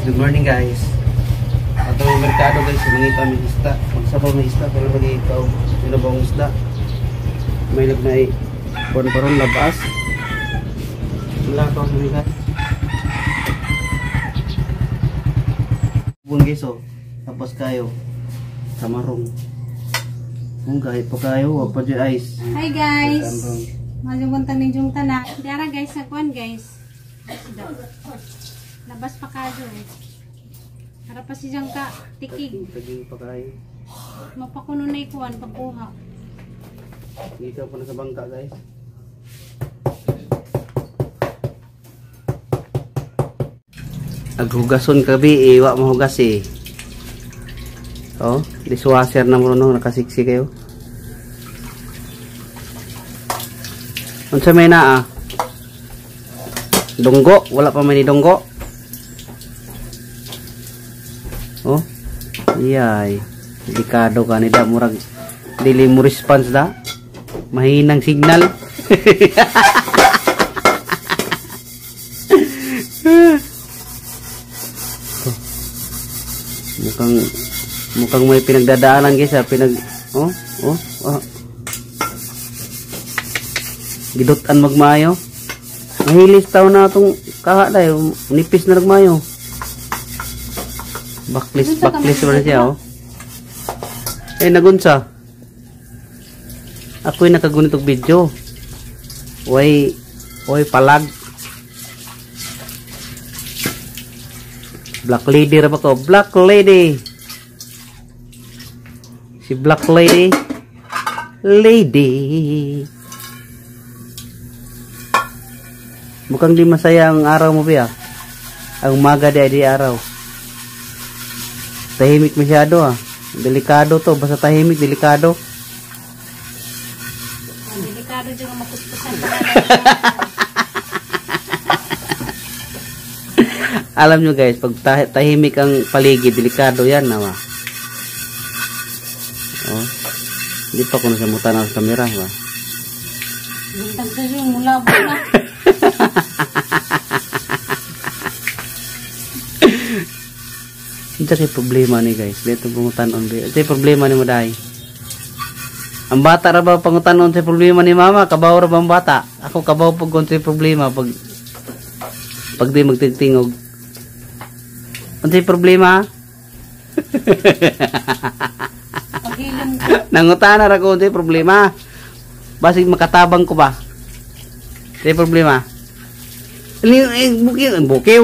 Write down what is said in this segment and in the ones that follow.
Good morning guys. Ato yung merkado guys, mangita may isda. Magsabaw may isda, pero lagi ikaw sinabawang isda. May lagnay paron labas. Wala ko sa mga. Bun guys oh. Tapos kayo samarong. Kung kahit pa kayo, wag pa dyan ice. Hi guys. Majubuntang ni Jung Tanak. Diara guys, nakuan guys. Labas pa kayo eh. Para pa si Jang ka tikig. Taging pa kayo. Mapakuno na ikuan pagkuha. Dito po na sa bangka guys. Aghugason kabi, iwa mahugas eh. Oh, dishwasher na mo nung nakasiksi kayo. Unsa may naa? Dunggo, wala pa may dunggo. Oh. Iyay. Delikado ka ni da murag dili mo response da. Mahinang signal. Mukhang may pinagdadaanan guys ha. Oh. Gidutan magmayo. Mahilis tao na itong kahaday. Nipis na nagmayo. Backlist wala siya oh. Nagunsa. Ako'y nakagunit og video. Way palag. Black lady ra ba ko? Black lady. Si Black Lady. Mukhang di masaya ang araw mo ba? Ang umaga di araw. Tahimik masyado ah. Delikado to. Basta tahimik, delikado. Delikado dyan ang makuskusan. Alam nyo guys, pag tahimik ang paligid, delikado yan nawa. Oh. Hindi pa ko nasamutan ang kamera ba? Bintang sa yung mula na. Ito kay problema ni guys. Dito pangutanon. Ito yung problema ni Maday. Ang bata ra ba pangutanon sa problema ni mama? Kabaw ra ba ang bata? Ako kabaw pag kung sa problema pag di magtingtingog. Ano yung problema? Nangutana ra ko sa problema. Basig makatabang ko ba? Sa problema. Bukiw.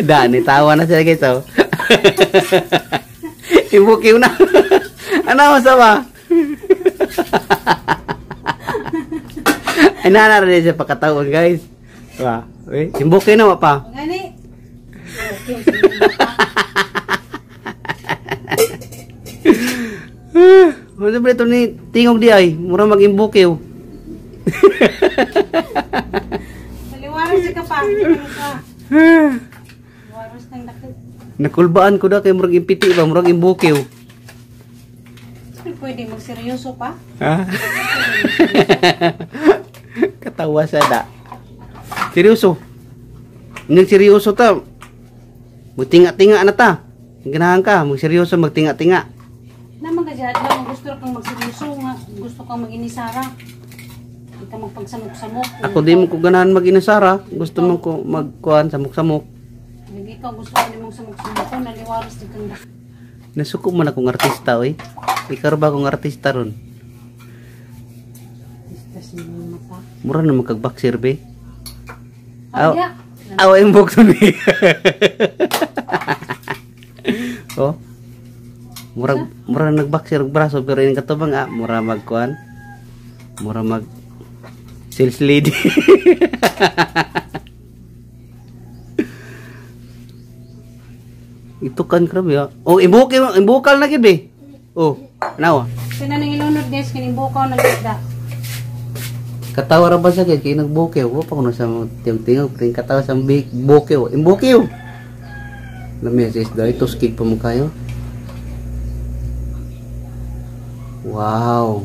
Dani tawa na siya guys oh. Imbukiw na. Ano masama? Ay nana rin siya pagkataon guys. Diba? Imbukiw na pa. Gani. Ano ba ito ni tingog di ay? Mura mag-imbukiw. Maliwaras ka pa. Waras nang dakit. Nakulbaan ko da kay murag impiti ba? Murag imbukiw. Pwede magseryoso pa? Ha? Katawa sa da. Seryoso. Nang seryoso ta. Magtinga-tinga na ta. Ganahan ka, magseryoso, magtinga-tinga. Naman ka dyan lang, gusto kang magseryoso nga. Gusto kang mag-inisara. Hindi ka magpagsamok-samok. Ako di mo ko ganahan mag-inasara. Gusto mo ko magkuhan, samok-samok. Hindi ka gusto ka mong samok-samok. Naliwaras din kang dakit. Nasuko man akong artista, oy. Ikaw ba akong artista ron? Mura na magkag-boxer, be. Aw, yung bukto ni. Oh. Mura nag-boxer braso pero yung katubang mura magkuhan. Mura mag sales lady. Ito kan grabe ah. Oh, imbukal na gid be. Oh, nawa. Sina nang ilunod guys kining bukaw nagda. Katawa ra ba siya kay nagbukew? Wa pa kuno sa tingog ring katawa sa bukew. Imbukew. Lami sis dai to skig pa mo kayo. Wow.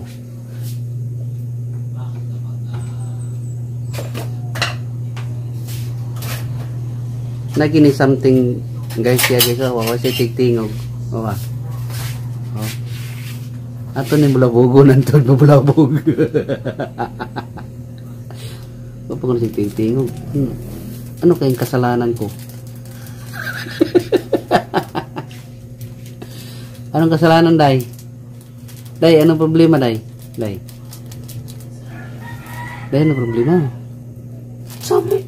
Nagini something guys siya guys. Wawa siya tigtingog. Wawa. Oh. Ato ni bulabogo nantod bulabog. Apa ko siya tigtingog? Ano kayong kasalanan ko? Anong kasalanan, Day? Day, anong problema, Day? Day, anong problema? Sabi.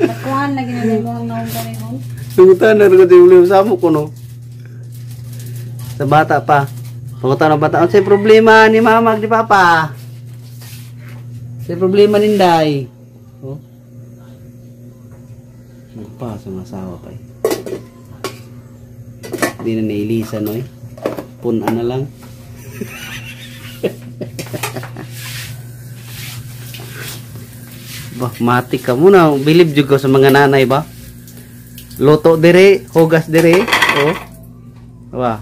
Nakuhan lagi na mo ang naong kami mo. Tungutan na rin ko problema sa mo ko, no? Sa bata pa. Tungutan ng bata. Ano sa'yo problema ni mama, di papa? Sa'yo problema ni Day. Oh? Pa sa mga asawa pa eh. Hindi na nailisan no eh. Punan na lang. Bah, matik ka muna. Believe juga sa mga nanay ba? Loto dire, hugas dire. Oh. Wah.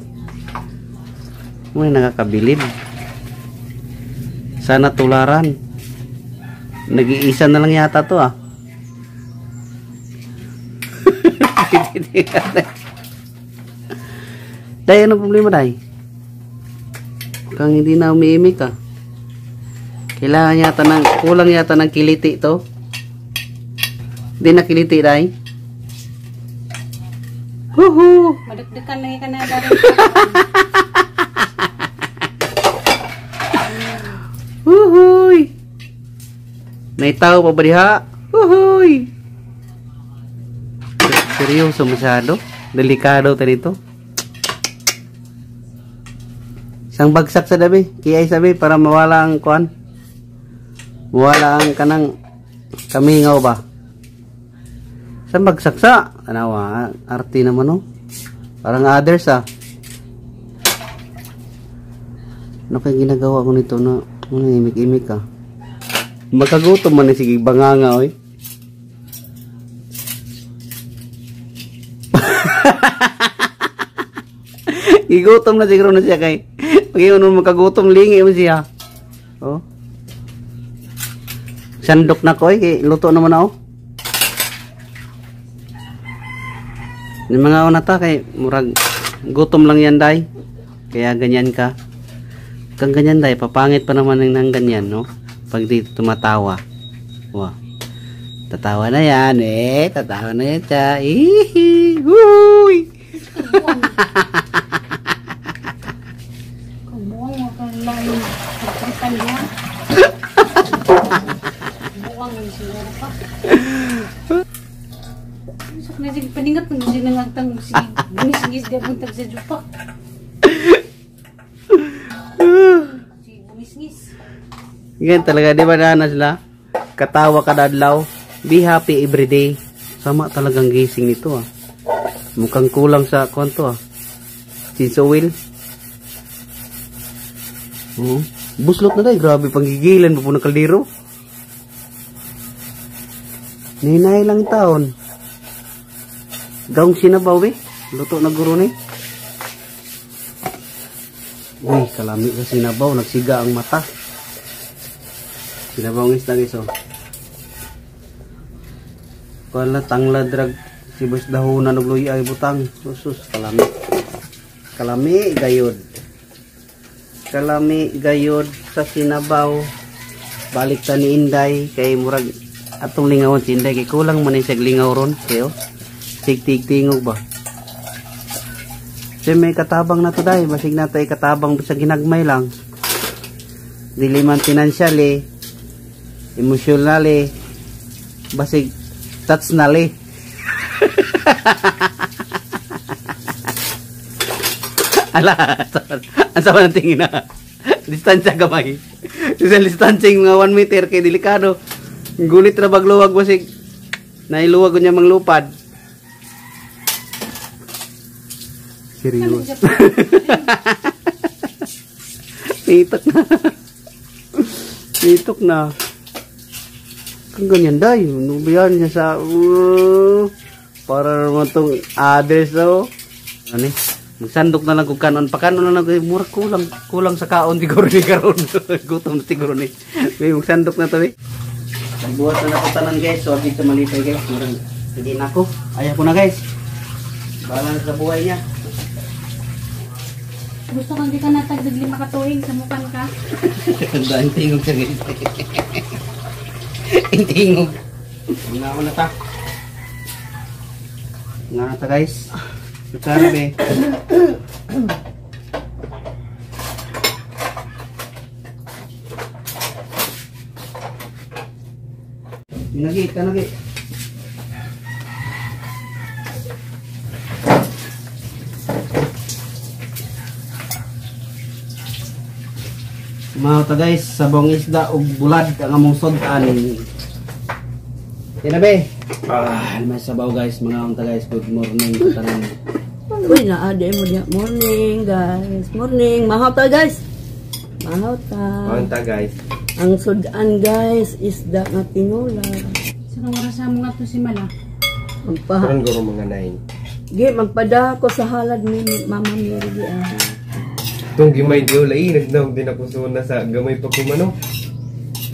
Muna nakakabilib. Sana tularan. Nag-iisa na lang yata to ah. Day, ano problema, Day? Kang hindi na umiimik ka. Kailangan yata ng, kulang yata ng kiliti to. Hindi na kiliti, Day. Huhu! Madagdagan lagi ka na dari. Huhuy! Naitaw pa ba diha? Huhuy! Seryoso masyado. Delikado tanito. Isang bagsak sa dabi. Kiyay sabi para mawala ang kuan. Mawala ang kanang kamingaw ba. Isang bagsak sa. Tanawa. Arti naman no. Parang others ah. Ano kaya ginagawa ko nito na imik-imik ka? Makagutom man sige banganga oy. Igutom na siguro na siya kay pag yun makagutom lingi mo siya. Oh. Sandok na ko kay luto naman ako. Yung mga una ta kay murag gutom lang yan Day. Kaya ganyan ka. Kang ganyan Day, papangit pa naman ng ganyan no. Pag di tumatawa. Wow. Tatawa na yan eh. Tatawa na yan siya. Ihi. Huy. Kabuang mo kang lain. Pagkritan niya. Buang mo siguro pa. Sak na sige paningat ng sinangagtang sige. Bumisingis ka buntag sa jupa. Sige bumisingis. Yan talaga, di ba na sila? Katawa kada adlaw. Be happy everyday. Sama talagang gising nito ah. Mukhang kulang sa kwanto ah. Since oil. Oh, buslot na tayo. Grabe panggigilan mo po ng kaldero. Ninay lang taon. Gawang sinabaw eh. Luto na guro ni. Uy, kalami sa sinabaw. Nagsiga ang mata. Sinabaw ng isda guys oh. Kala tangla drag sibos dahunan og luya ay butang. Susus kalami. Kalami gayod. Kalami gayod sa sinabaw. Balik ta ni Inday kay murag atong lingawon si Inday kay kulang man siya lingaw ron kayo. Tig-tingog ba. So may katabang na to Day, basig na tay katabang sa ginagmay lang. Dili man financially, emotionally, basig touch na li. Ala, ang sama ng tingin na. Distansya gamay. Sa distancing mga 1 meter kay delikado. Gulit na bagluwag basig. Nailuwag ko niya manglupad. Serius. Titok na. Titok na. Kung ganyan Day, nubiyan niya sa para naman itong others so. Ano magsandok na lang kung kanon. Pakanon na lang, murag kulang sa kaon siguro ni karon. Gutom na siguro ni. May magsandok na to eh. Buhat na ako tanan guys. So abig ka malipay guys. Murang hindi na ako. Ayaw ko na guys. Bahala na sa buhay niya. Gusto kang di ka natagdag 5 katuig sa mukan ka. Ang tingog siya guys. Ang tingog. Nga ako na ta. Nga na ta guys. Sukara be. Minagi, kanagi. Mga ta guys, sabong isda ug bulad ang among sudan. Tinabe. May sabaw guys, mga unta guys. Good morning sa tanan. Uy, naade mo niya. Morning, guys. Morning. Mahaw ta, guys. Mahaw ta. Manta guys. Ang sudan, guys, isda nga tinola. Sa nang oras mo nga to si Mala. Karon guro mga 9. Gi, magpada ko sa halad ni Mama Mary. Tong gimay diyo lai nagnaog din ako suna sa gamay pa kumano.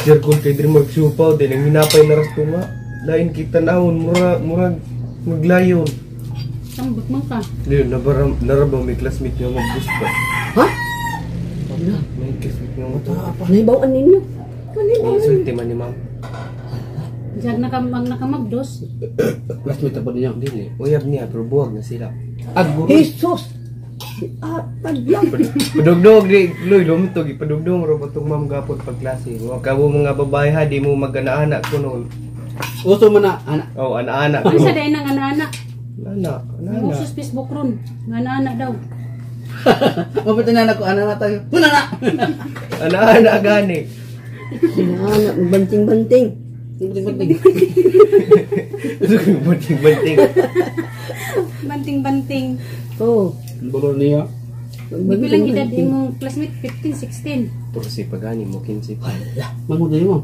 Circle kay diri magsupaw din ang hinapay na ras tunga. Lain kita naon murag maglayon. Sambot man ka. Diyo naraba may classmate nga maggusto. Ha? Na, may classmate nga mo. Panibawaan ninyo. Panibawaan ninyo. Sulti man ni ma'am. Jag nakamagdos. Classmate pa niya. Dili, uyab niya pero buwag na sila. Agbo. Jesus! Paglang. Padugdog di Loy lumutog ipadugdog ro patong ma'am gapon pag klase. Wa kamo mga babae ha di mo magana-anak ko noon. Uso mo na, anak. Oh, ana-anak ko. Ano sa day ng ana-ana? Ana. Usos Facebook ron. Nga ana daw. Mabuti na ako, anak na tayo. Una na! Ana-anak gani. Anak, banting-banting. Bunting-bunting. Banting-banting. Banting-banting. Oh. Bulor niya. Bilang edad imong classmate 15, 16. Puro si pagani mo 15 pa. Mangudali mo.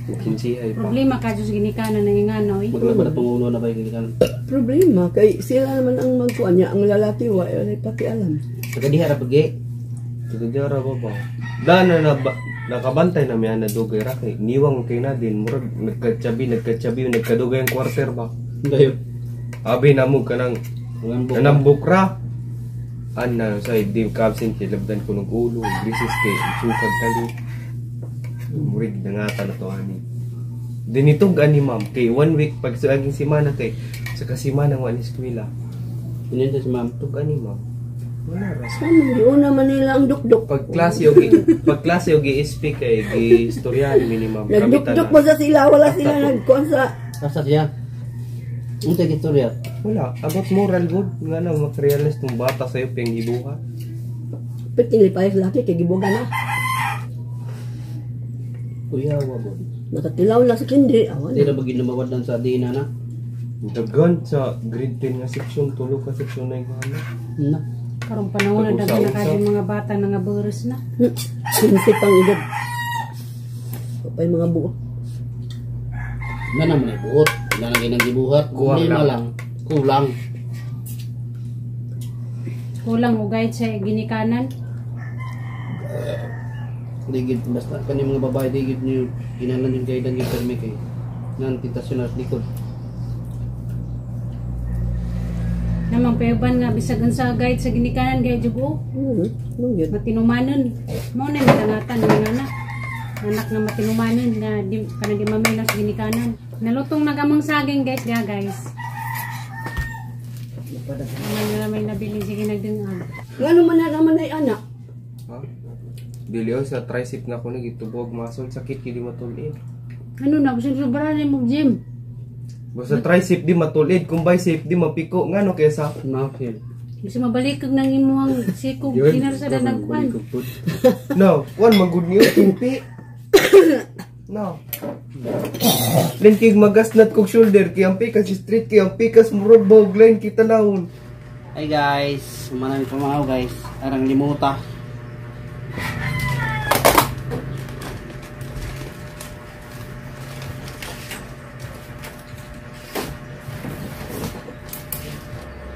Mo 15 ay pa. Problema ka Diyos ginikanan na yung ano eh. Maglabad na pangulo na ba yung kinikan. Problema, kay sila naman ang magkuhan niya. Ang lalaki, wala pakialam. Pagkadihara pagi. Tudara ba ba? Dana na ba? Nakabantay na miya na dugay ra kay niwang kay na din murag nagkatsabi nagkadugay ang quarter ba. Dayo. Abi na mo kanang nanambok ra. Ana sa di ka absent labdan ko ng ulo, bisis kay sukag tali. Murig na nga na to ani. Dinitog ani ma'am kay 1 week pag sa aging semana kay sa kasimana ng wani eskwela. Ininta si ma'am. Tug ani ma'am. Wala ra. Saan yun naman nila ang dukduk? Pag klase og i-speak kay gi-istoryahan minimum. Nagdukduk mo sa sila, wala sila nagkuhan sa... Asa siya? Unta gitorya. Wala, about moral good nga na materialist ng bata sa iyo pang gibuha. Pitingli pa yung laki, kay gibuga na. Kuya, wabon. Nakatilaw na sa kindi. Awan Hindi na. na ba ginamawadan sa dina na? Dagan sa grade 10 nga section, tulo ka section na yung ano. Na. Karong panahon na daghan na kayo mga bata na nga boros na. Sinti pang edad. Pa yung mga buo. Na naman ay buot. Wala na ginang gibuhat. Kuwang Lima lang. lang. Kulang. Kulang ugay sa ginikanan. Digid. Basta kani mga babae digid niyo. Inalan yung kaidan yung permi kay. Nantitasyon at likod. Namang peban nga bisagan sa guide sa ginikanan gaya jugo. Nung yun. Matinumanon. Mo na nangatan ng anak. Anak na matinumanon na di kana di mamay na sa ginikanan. Nalutong nagamang saging guys, ya guys. May nabili sige nagdungag. Ano man na naman ay anak? Ha? Dili o sa tricep na ko nagitubog muscle sakit kidi matulid. Ano na gusto sobra na mo gym. Basta tricep di matulid, kung bicep di mapiko ngano kaysa Mafia. Gusto mabalik kag nang imuhang sikog kinarsa na nagkuan. no, one magud niyo tumpi. No. Linkig magasnat kog shoulder kay ang pikas straight kay ang pikas murubog line kita naon. Hi guys. Manami pamahaw guys. Arang limuta.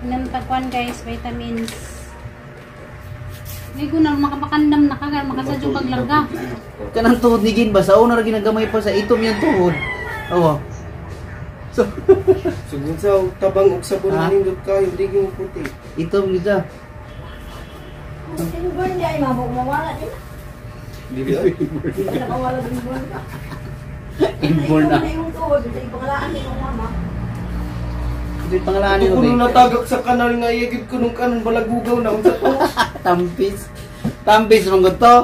Ilang takuan guys, vitamins. Hindi ko na makapakandam na kagal, makasadyo paglarga. Kanang tuhod ni Gin ba? Sa una na ginagamay pa sa itom yung tuhod. Oo. So, Sugod sa tabang og sabon Ha? nindot kayo, di yung puti. itom nito. Inborn niya, mabok mawala din. Di ay. Hindi na mawala din inborn ka. Inborn na. Yung tuhod, ito yung pangalaan ni kong mama. Ito yung pangalaan ni Ito ko Ube. nung natagak sa kanal nga, iyagid ko nung kanon balagugaw na unsa to. Tampis. Tampis mong to.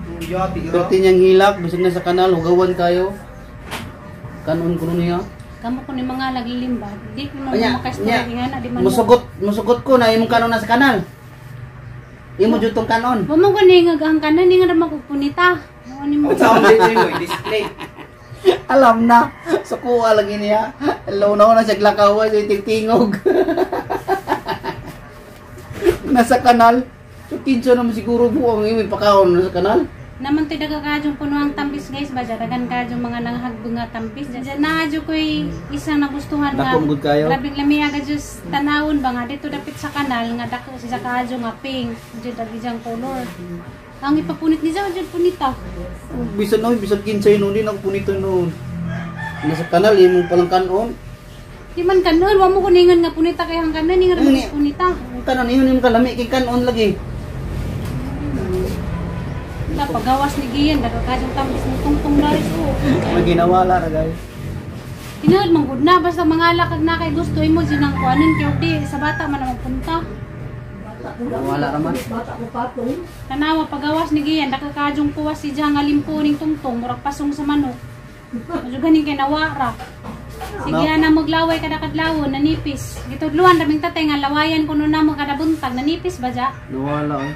Ang yati ra. Pwede niyang hilak. Bisag na sa kanal. Hugawan kayo. Kanon ko nun niya. Kamu ko ni mga lagilimba. Di ko na Anya, makastorya nga na di man. musugot ko na imong kanon na sa kanal. Imo jud tong kanon. Mo mo gani nga gang kanan ni nga magpupunita. Mo ni mo. Ang sound din mo, display. Alam na. So kuha lagi niya. Launaw na siya glakawa sa tingtingog. Nasa kanal. So kinsa naman siguro buang imo pakaon na sa kanal. Naman ti daga kadyong puno ang tampis guys ba dagan kadyong mga nanghagbong nga tampis. Diyan na adyo koy isang nagustuhan nga. Dako gud kayo. Grabing lami aga just tanawon ba nga dito dapit sa kanal nga dako sa kadyo nga pink. Diyan dagi jang color. Ang ipapunit ni Jaw jud punita. Bisan noy, bisan kinsay noon din ako punito noon. Nasa kanal imong palang kanon. Di man kanon wa mo kuningan nga punita kay hang kanon ni nga Ani. punita. Ang kanon imong kalami kay kanon lagi. Na pagawas ni Gian daga kadyong tampis mo tungtong daris ko. Maginawala ra guys. Tinood man gud na basta mga lakag na kay gusto imo sinang kuanon kay di sa bata man na magpunta. Wala ra man. Bata ko patong. Tanawa pagawas ni Gian daka kadyong kuwas si Jang alimpo ning tungtong murag pasong sa manok. Medyo ganing kay nawara. Sige na maglaway kada kadlawon nanipis. Gitudluan raming tatay nga lawayan kuno na mo kada buntag nanipis ba ja? Nawala eh.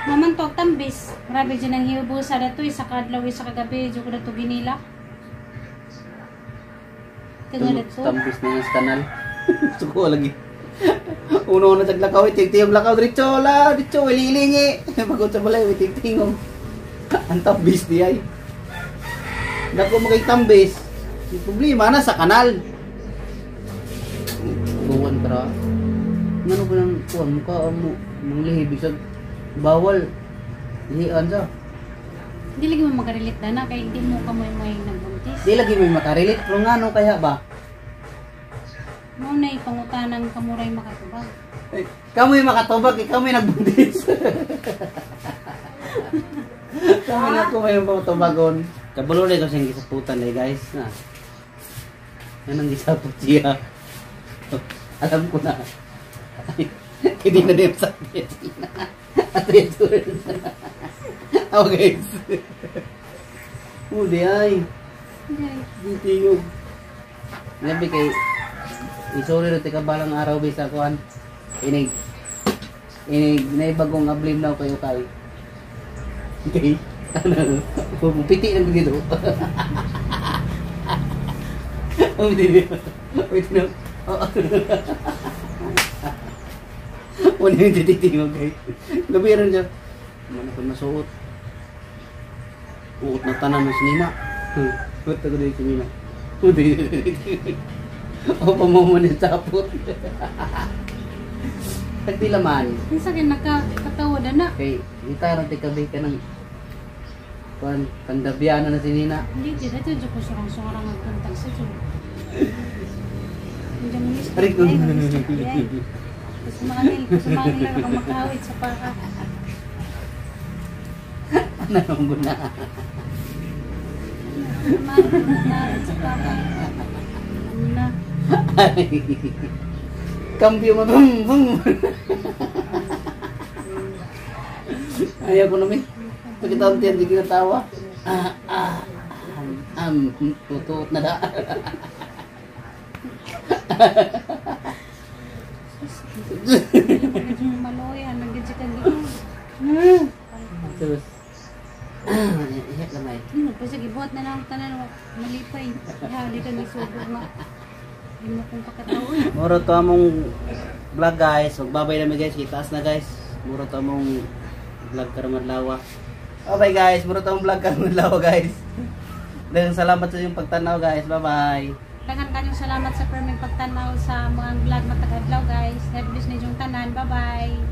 Naman to tambis. Grabe dyan ang hiubo sa dato isa kadlaw isa kagabi dyan ko dato ginila. Tingnan dato. Tampis na yung kanal. Suko lagi. Uno na taglakaw tingting lakaw diretso la, diretso wililingi. Pagod sa balay tingtingom. Ang tampis di ay. Dako mo kay tambis. Yung problema na sa kanal. Buwan para. Ngano ba nang kuan mukha mo nang lihi bisag bawal. Lian sa. Hindi lagi mo makarelate na kay hindi mo kamoy may nagbuntis. Di lagi may makarilit pero ngano kaya ba? Mo na ipangutanang kamuray makatubag. Kamoy makatubag, kamoy nagbundis. Kamoy na ko may makatubagon. Kabalo na ito siyang gisaputan eh guys. Na. Yan ang gisapot siya. Alam ko na. Hindi na din sa at ito. Oh guys. Uli ay. Tingog. Nabi kay isuri rin tika balang araw bisa kuan. Inig naibagong ablim na kayo kay. Okay. Ano? Piti lang dito. Oh, dito. Wait na. Wala yung tititingog kay. Labiran siya. Mana ko masuot. Uot na tanan ng sinina. Uot ako dito sinina. O pamaman yung sapot. Tagdi laman. Isa kay nakakatawa na. Kay gitarang tikabi ka ng pandabiyana na sinina. Hindi dito dito ko surang-surang ang kontag sa dito. Hindi mo miss. Aray ko. Sumangil lang ako makahawit sa paka. Nanunggo na. Sumangil sa paka. Ano na? Kambyo mo. Ayaw ko namin. Pagkitaon-tiyan, di kinatawa. Tutuot na da. Medyo maloyan, nag-gadget dito. Terus. Iyak lamay. Pwede gibuhat na lang tanan malipay. Ya, di ka nisugod nga. Hindi mo kong pakataon. Muro to among vlog guys. Magbabay namin guys. Kitaas na guys. Muro to among vlog Karamadlawa. Okay guys. Muro to among vlog Karamadlawa guys. Daghang salamat sa inyong pagtanaw guys. Bye bye. Daghang kanyong salamat sa perming pagtanaw sa mga vlog matagadlaw guys. God bless na yung tanan. Bye-bye.